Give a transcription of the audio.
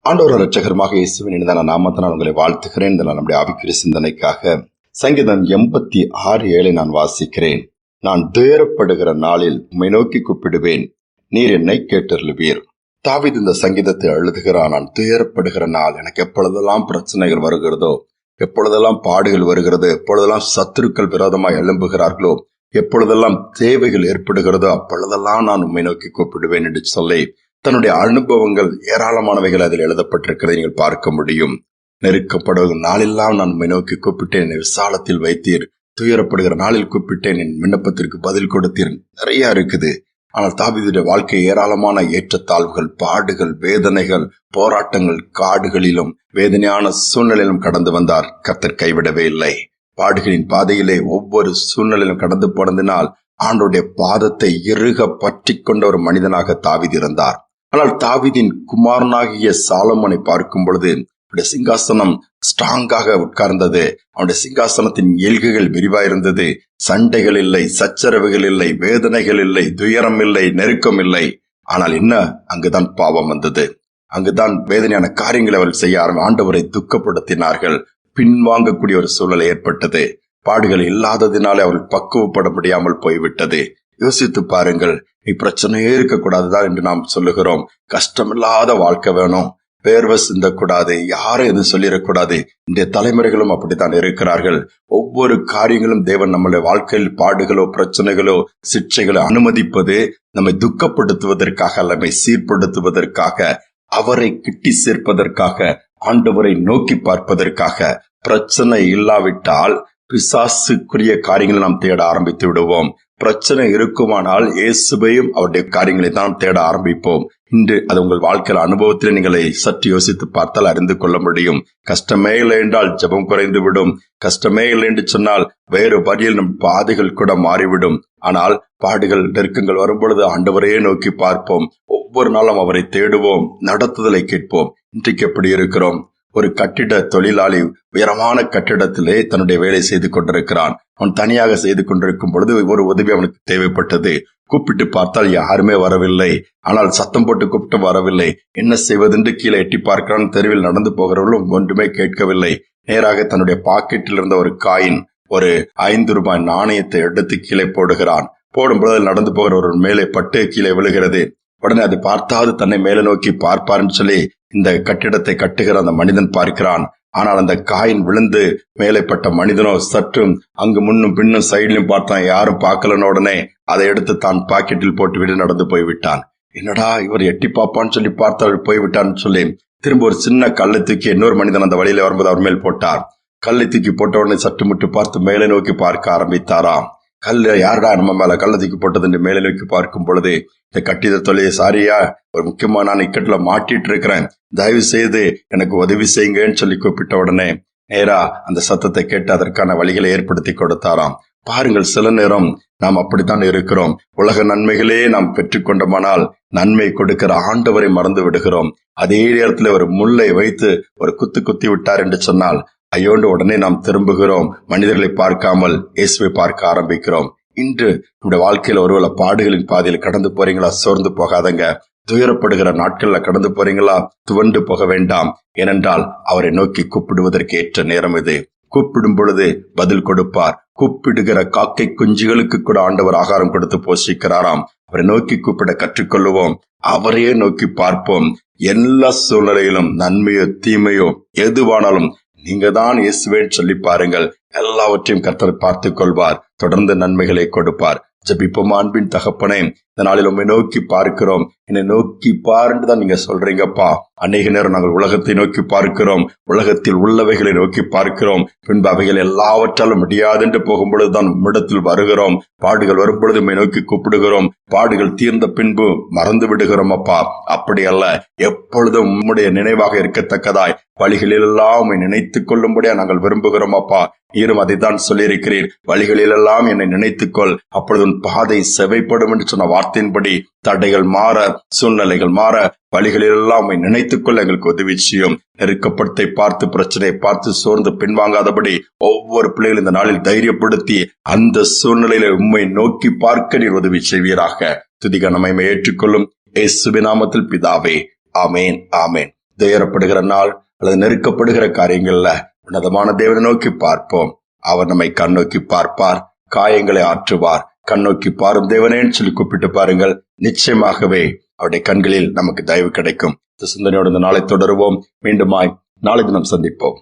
ஆண்டவர் இரட்சகருமாக இயேசுவின் இனிதான நாமத்தினால் உங்களை வாழ்த்துகிறேன். நம்முடைய ஆவிக்குரிய சிந்தனைக்காக சங்கீதம் 86:7 நான் வாசிக்கிறேன். நான் துயரப்படுகிற நாளில் உம்மை நோக்கி கூப்பிடுவேன், நீர் என்னை கேட்டருளுவீர். தாவீது இந்த சங்கீதத்தை எழுதுகிறான். நான் துயரப்படுகிற நாள், எனக்கு எப்பொழுதெல்லாம் பிரச்சனைகள் வருகிறதோ, எப்பொழுதெல்லாம் பாடுகள் வருகிறது, எப்பொழுதெல்லாம் சத்துருக்கள் விரோதமாய் எழும்புகிறார்களோ, எப்பொழுதெல்லாம் தேவைகள் ஏற்படுகிறதோ, அப்பொழுதெல்லாம் நான் உம்மை நோக்கி கூப்பிடுவேன் என்று சொல்லி தன்னுடைய அனுபவங்கள் ஏராளமானவைகள் அதில் எழுதப்பட்டிருக்கிறதை நீங்கள் பார்க்க முடியும். நெருக்கப்படுகிற நாளெல்லாம் நான் உம்மை நோக்கி கூப்பிட்டேன், என்னை விசாலத்தில் வைத்தீர். துயரப்படுகிற நாளில் கூப்பிட்டேன், என் விண்ணப்பத்திற்கு பதில் கொடுத்தீர். நிறைய இருக்குது. ஆனால் தாவீதுடைய வாழ்க்கை ஏராளமான ஏற்றத்தாழ்வுகள், பாடுகள், வேதனைகள், போராட்டங்கள், காடுகளிலும் வேதனையான சூழ்நிலையிலும் கடந்து வந்தார். கர்த்தர் கைவிடவே இல்லை. பாடுகளின் பாதையிலே ஒவ்வொரு சூழ்நிலையிலும் கடந்து போனதினால் ஆண்டவருடைய பாதத்தை இறுக பற்றி கொண்ட ஒரு மனிதனாக தாவீது இருந்தார். ஆனால் தாவீதின் குமாரனாகிய சாலமோனை பார்க்கும் பொழுது அவருடைய சிங்காசனம் ஸ்ட்ராங்காக உட்கார்ந்தது. அவனுடைய சிங்காசனத்தின் எல்கைகள் விரிவாயிருந்தது. சண்டைகள் இல்லை, சச்சரவுகள் இல்லை, வேதனைகள் இல்லை, துயரம் இல்லை, நெருக்கம் இல்லை. ஆனால் என்ன, அங்குதான் பாவம் வந்தது. அங்குதான் வேதனையான காரியங்களை அவர்கள் செய்ய ஆண்டவரை துக்கப்படுத்தினார்கள். பின்வாங்கக்கூடிய ஒரு சூழல் ஏற்பட்டது. பாடுகள் இல்லாததினாலே அவர்கள் பக்குவப்பட முடியாமல் போய்விட்டது. யோசித்து பாருங்கள். நீ பிரச்சனையே இருக்கக்கூடாதுதான் என்று நாம் சொல்லுகிறோம். கஷ்டமில்லாத வாழ்க்கை வேணும், வேர்வை சிந்தக்கூடாது, யாரும் எதுவும் சொல்லிடக்கூடாது. இன்றைய தலைமுறைகளும் அப்படித்தான் இருக்கிறார்கள். ஒவ்வொரு காரியங்களும் தேவன் நம்மளுடைய வாழ்க்கையில் பாடுகளோ பிரச்சனைகளோ சிக்ஷைகளோ அனுமதிப்பது நம்மை துக்கப்படுத்துவதற்காக, நம்மை சீர்படுத்துவதற்காக, அவரை கிட்டி சேர்ப்பதற்காக, ஆண்டவரை நோக்கி பார்ப்பதற்காக. பிரச்சனை இல்லாவிட்டால் பிசாசுக்குரிய காரியங்களை நாம் தேட ஆரம்பித்து விடுவோம். பிரச்சனை இருக்குமானால் இயேசுவையும் அவருடைய காரியங்களை தான் தேட ஆரம்பிப்போம். இன்று அது உங்கள் வாழ்க்கையில் அனுபவத்தில் நீங்களை சற்று யோசித்து பார்த்தால் அறிந்து கொள்ள முடியும். கஷ்டமே இல்லை என்றால் ஜெபம் குறைந்து விடும். கஷ்டமே இல்லை என்று சொன்னால் வேறு வழியில் நம் பாதைகள் கூட மாறிவிடும். ஆனால் பாடுகள் நெருக்கங்கள் வரும்பொழுது ஆண்டவரையே நோக்கி பார்ப்போம். ஒவ்வொரு நாளும் அவரை தேடுவோம், நடத்துதலை கேட்போம். இன்றைக்கு எப்படி இருக்கிறோம்? ஒரு கட்டிட தொழிலாளி உயரமான கட்டிடத்திலே தன்னுடைய வேலை செய்து கொண்டிருக்கிறான். அவன் தனியாக செய்து கொண்டிருக்கும் பொழுது ஒரு உதவி அவனுக்கு தேவைப்பட்டது. கூப்பிட்டு பார்த்தால் யாருமே வரவில்லை. ஆனால் சத்தம் போட்டு கூப்பிட்டு வரவில்லை. என்ன செய்வதென்று கீழே எட்டி பார்க்கிறான். தெருவில் நடந்து போகிறவர்களும் ஒன்றுமே கேட்கவில்லை. நேராக தன்னுடைய பாக்கெட்டில் இருந்த ஒரு காயின், ஒரு 5 ரூபாய் நாணயத்தை எடுத்து கீழே போடுகிறான். போடும்பொழுது நடந்து போகிற ஒரு மேலே பட்டு கீழே விழுகிறது. உடனே அதை பார்த்தாது தன்னை மேலே நோக்கி பார்ப்பார்னு சொல்லி இந்த கட்டிடத்தை கட்டுகிற அந்த மனிதன் பார்க்கிறான். ஆனால் அந்த காயின் விழுந்து மேலே பட்ட மனிதனோ சற்றும் அங்கு முன்னும் பின்னும் சைட்லயும் பார்த்தான். யாரும் பார்க்கலன்னு உடனே அதை எடுத்து தான் பாக்கெட்டில் போட்டு விட்டு நடந்து போய்விட்டான். என்னடா இவர் எட்டி பார்ப்பான்னு சொல்லி பார்த்தால் போய்விட்டான்னு சொல்லி திரும்ப ஒரு சின்ன கல்லை தூக்கி இன்னொரு மனிதன் அந்த வழியில வரும்போது அவர் மேல் போட்டார். கல்லை தூக்கி போட்ட உடனே சற்று முட்டு பார்த்து மேலே நோக்கி பார்க்க ஆரம்பித்தாராம். கல்ல யாருடா நம்ம மேல கல்லை தூக்கி போட்டது என்று மேலே நோக்கி பார்க்கும் பொழுது, இந்த கட்டிட தொழிலை சாரியா, ஒரு முக்கியமான நான் இக்கட்டுல மாட்டிட்டு இருக்கிறேன், தயவு செய்து எனக்கு உதவி செய்யுங்கன்னு சொல்லி கூப்பிட்ட உடனே நேரா அந்த சத்தத்தை கேட்டு அதற்கான வழிகளை ஏற்படுத்தி கொடுத்தாராம். பாருங்கள், சில நேரம் நாம் அப்படித்தான் இருக்கிறோம். உலக நன்மைகளே நாம் பெற்றுக்கொண்டோமானால் நன்மை கொடுக்கிற ஆண்டவரை மறந்து விடுகிறோம். அதே நேரத்தில் ஒரு முள்ளை வைத்து ஒரு குத்தி விட்டார் என்று சொன்னால் ஐயோண்டு உடனே நாம் திரும்புகிறோம். மனிதர்களை பார்க்காமல் இயேசுவை பார்க்க ஆரம்பிக்கிறோம். இன்று நம்முடைய வாழ்க்கையில ஒருவேளை பாடுகளின் பாதையில் கடந்து போறீங்களா? சோர்ந்து போகாதங்க. துயரப்படுகிற நாட்கள்ல கடந்து போறீங்களா? துவண்டு போக வேண்டாம். ஏனென்றால் அவரை நோக்கி கூப்பிடுவதற்கு ஏற்ற நேரம் இது. கூப்பிடும் பொழுது பதில் கொடுப்பார். கூப்பிடுகிற காக்கை குஞ்சுகளுக்கு கூட ஆண்டவர் ஆகாரம் கொடுத்து போஷிக்கிறாராம். அவரை நோக்கி கூப்பிட கற்றுக்கொள்ளுவோம். அவரையே நோக்கி பார்ப்போம். எல்லா சூழ்நிலையிலும் நன்மையோ தீமையோ எதுவானாலும் நீங்க தான் இயேசுவேன்னு சொல்லி பாருங்கள். எல்லாவற்றையும் கர்த்தர் பார்த்துக் கொள்வார். தொடர்ந்து நன்மைகளை கொடுப்பார். ஜெபிப்போம். அன்பின் தகப்பனே, இந்த நாளில் உம்மை நோக்கி பார்க்கிறோம். என்னை நோக்கி பாருன்னு தான் நீங்க சொல்றீங்கப்பா. அநேக நேரம் நாங்கள் உலகத்தை நோக்கி பார்க்கிறோம், உலகத்தில் உள்ளவைகளை நோக்கி பார்க்கிறோம். பின்பு அவைகள் எல்லாவற்றாலும் முடியாதென்று போகும் பொழுதுதான் உம்மிடத்தில் வருகிறோம். பாடுகள் வரும் பொழுது உம்மை நோக்கி கூப்பிடுகிறோம். பாடுகள் தீர்ந்த பின்பு மறந்து விடுகிறோம் அப்பா. அப்படி அல்ல, எப்பொழுதும் உம்முடைய நினைவாக இருக்கத்தக்கதாய் வழிகளிலெல்லாம் உம்மை நினைத்துக் கொள்ளும்படியா நாங்கள் விரும்புகிறோம் அப்பா. நீரும் அதைத்தான் சொல்லியிருக்கிறீர். வழிகளிலெல்லாம் என்னை நினைத்துக்கொள், அப்பொழுது உன் பாதை செவைப்படும் என்று சொன்ன வார்த்தையின்படி தடைகள் மாற, சூழ்நிலைகள் மாற, வழிகளிலெல்லாம் உம்மை நினைத்துக்கொள்ள எங்களுக்கு உதவி செய்யும். நெருக்கப்படுத்தை பார்த்து, பிரச்சனையை பார்த்து சோர்ந்து பின்வாங்காதபடி ஒவ்வொரு பிள்ளைகளும் இந்த நாளில் தைரியப்படுத்தி அந்த சூழ்நிலையில உம்மை நோக்கி பார்க்க நீர் உதவி செய்வீராக. துதிக நம்மை ஏற்றுக்கொள்ளும் இயேசுவின் நாமத்தில் பிதாவே, ஆமேன், ஆமேன். துயரப்படுகிற நாள் அல்லது நெருக்கப்படுகிற காரியங்கள்ல உன்னதமான தேவனை நோக்கி பார்ப்போம். அவர் நம்மை கண்ணோக்கி பார்ப்பார், காயங்களை ஆற்றுவார். கண்ணோக்கி பாரும் தேவனேன்னு சொல்லி கூப்பிட்டு பாருங்கள். நிச்சயமாகவே அவருடைய கண்களில் நமக்கு தயவு கிடைக்கும். இந்த சிந்தனையோடு இந்த நாளை தொடருவோம். மீண்டுமாய் நாளை தினம் சந்திப்போம்.